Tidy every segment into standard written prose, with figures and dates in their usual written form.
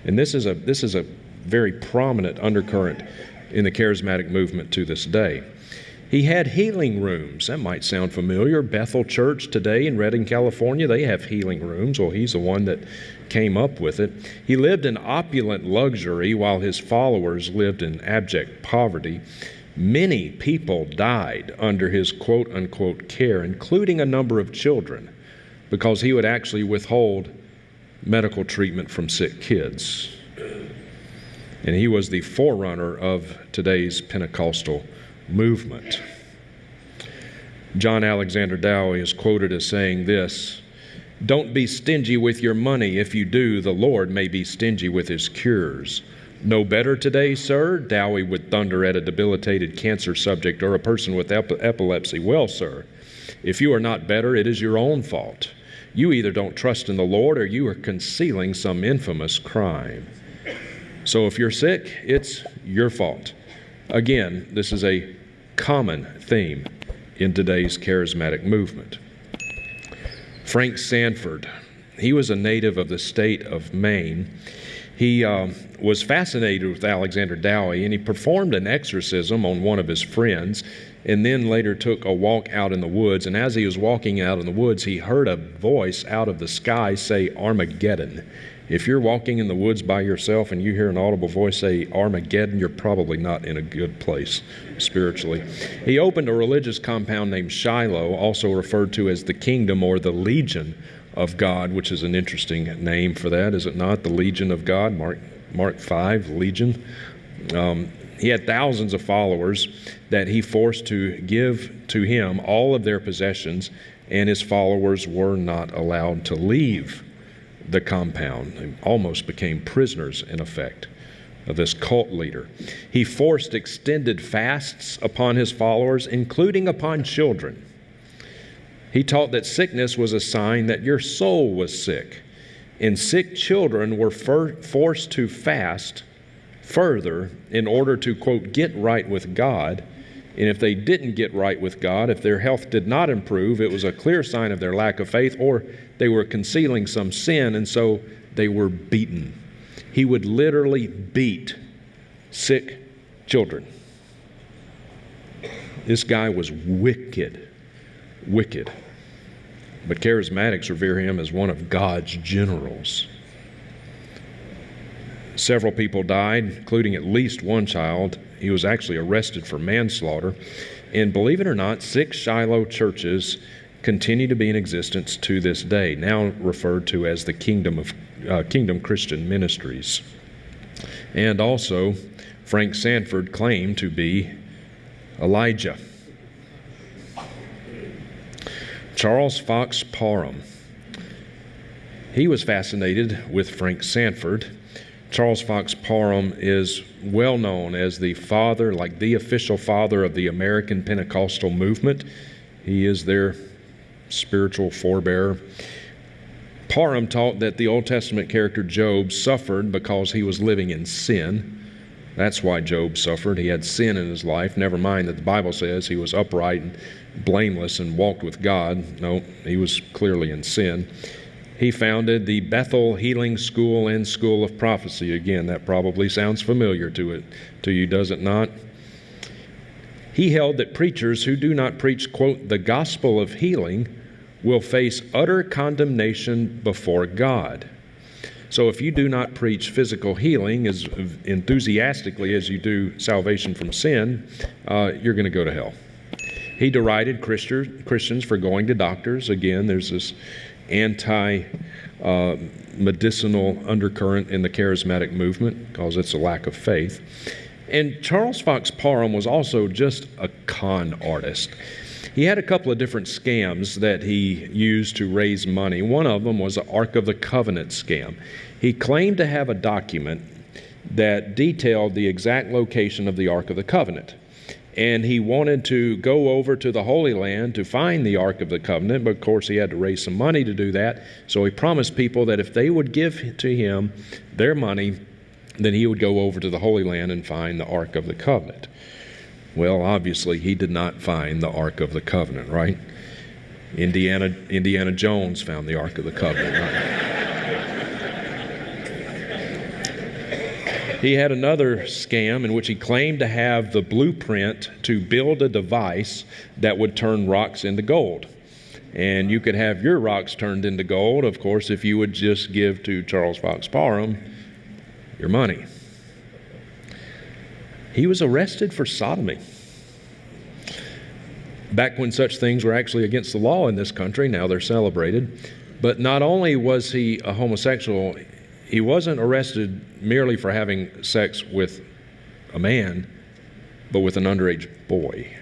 And this is a very prominent undercurrent in the charismatic movement to this day. He had healing rooms. That might sound familiar. Bethel Church today in Redding, California, they have healing rooms. Well, he's the one that came up with it. He lived in opulent luxury while his followers lived in abject poverty. Many people died under his quote-unquote care, including a number of children, because he would actually withhold medical treatment from sick kids. And he was the forerunner of today's Pentecostal movement. John Alexander Dowie is quoted as saying this: "Don't be stingy with your money. If you do, the Lord may be stingy with his cures. No better today, sir?" Dowie would thunder at a debilitated cancer subject or a person with epilepsy. "Well, sir, if you are not better, it is your own fault. You either don't trust in the Lord or you are concealing some infamous crime. So if you're sick, it's your fault." Again, this is a common theme in today's charismatic movement. Frank Sanford, he was a native of the state of Maine. He was fascinated with Alexander Dowie, and he performed an exorcism on one of his friends, and then later took a walk out in the woods. And as he was walking out in the woods, he heard a voice out of the sky say, "Armageddon." If you're walking in the woods by yourself and you hear an audible voice say Armageddon, you're probably not in a good place spiritually. He opened a religious compound named Shiloh, also referred to as the Kingdom or the Legion of God, which is an interesting name for that, is it not? The Legion of God, Mark 5, Legion. He had thousands of followers that he forced to give to him all of their possessions, and his followers were not allowed to leave the compound. They almost became prisoners, in effect, of this cult leader. He forced extended fasts upon his followers, including upon children. He taught that sickness was a sign that your soul was sick, and sick children were forced to fast further in order to, quote, get right with God. And if they didn't get right with God, if their health did not improve, it was a clear sign of their lack of faith, or they were concealing some sin, and so they were beaten. He would literally beat sick children. This guy was wicked, wicked. But charismatics revere him as one of God's generals. Several people died, including at least one child. He was actually arrested for manslaughter. And believe it or not, 6 Shiloh churches continue to be in existence to this day, now referred to as the Kingdom Christian Ministries. And also, Frank Sanford claimed to be Elijah. Charles Fox Parham, he was fascinated with Frank Sanford. Charles Fox Parham is well known as the father, like the official father of the American Pentecostal movement. He is their spiritual forebearer. Parham taught that the Old Testament character Job suffered because he was living in sin. That's why Job suffered. He had sin in his life. Never mind that the Bible says he was upright and blameless and walked with God. No, he was clearly in sin. He founded the Bethel Healing School and School of Prophecy. Again, that probably sounds familiar to you, does it not? He held that preachers who do not preach, quote, the gospel of healing will face utter condemnation before God. So if you do not preach physical healing as enthusiastically as you do salvation from sin, you're going to go to hell. He derided Christians for going to doctors. Again, there's this anti-medicinal undercurrent in the charismatic movement because it's a lack of faith. And Charles Fox Parham was also just a con artist. He had a couple of different scams that he used to raise money. One of them was the Ark of the Covenant scam. He claimed to have a document that detailed the exact location of the Ark of the Covenant. And he wanted to go over to the Holy Land to find the Ark of the Covenant, but of course he had to raise some money to do that. So he promised people that if they would give to him their money, then he would go over to the Holy Land and find the Ark of the Covenant. Well, obviously he did not find the Ark of the Covenant, right? Indiana Jones found the Ark of the Covenant, right? He had another scam in which he claimed to have the blueprint to build a device that would turn rocks into gold. And you could have your rocks turned into gold, of course, if you would just give to Charles Fox Parham your money. He was arrested for sodomy. Back when such things were actually against the law in this country, now they're celebrated. But not only was he a homosexual, he wasn't arrested merely for having sex with a man, but with an underage boy.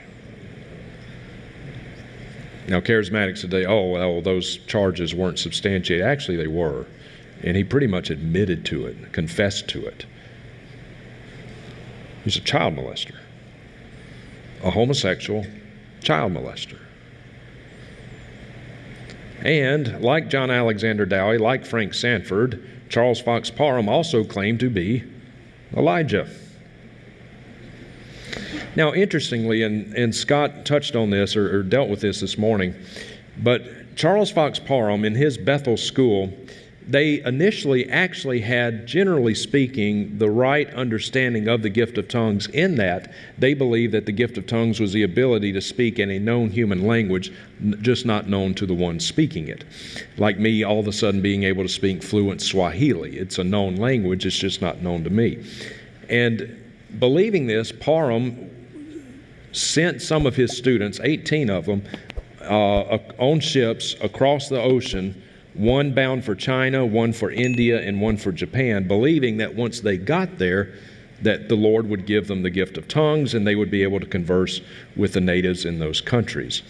Now, charismatics today, oh, well, those charges weren't substantiated. Actually, they were. And he pretty much admitted to it, confessed to it. He's a child molester, a homosexual child molester. And like John Alexander Dowie, like Frank Sanford, Charles Fox Parham also claimed to be Elijah. Now, interestingly, and Scott touched on this or dealt with this morning, but Charles Fox Parham in his Bethel school, they initially actually had, generally speaking, the right understanding of the gift of tongues in that they believed that the gift of tongues was the ability to speak in a known human language, just not known to the one speaking it. Like me all of a sudden being able to speak fluent Swahili. It's a known language, it's just not known to me. And believing this, Parham sent some of his students, 18 of them, on ships across the ocean, one bound for China, one for India, and one for Japan, believing that once they got there, that the Lord would give them the gift of tongues and they would be able to converse with the natives in those countries.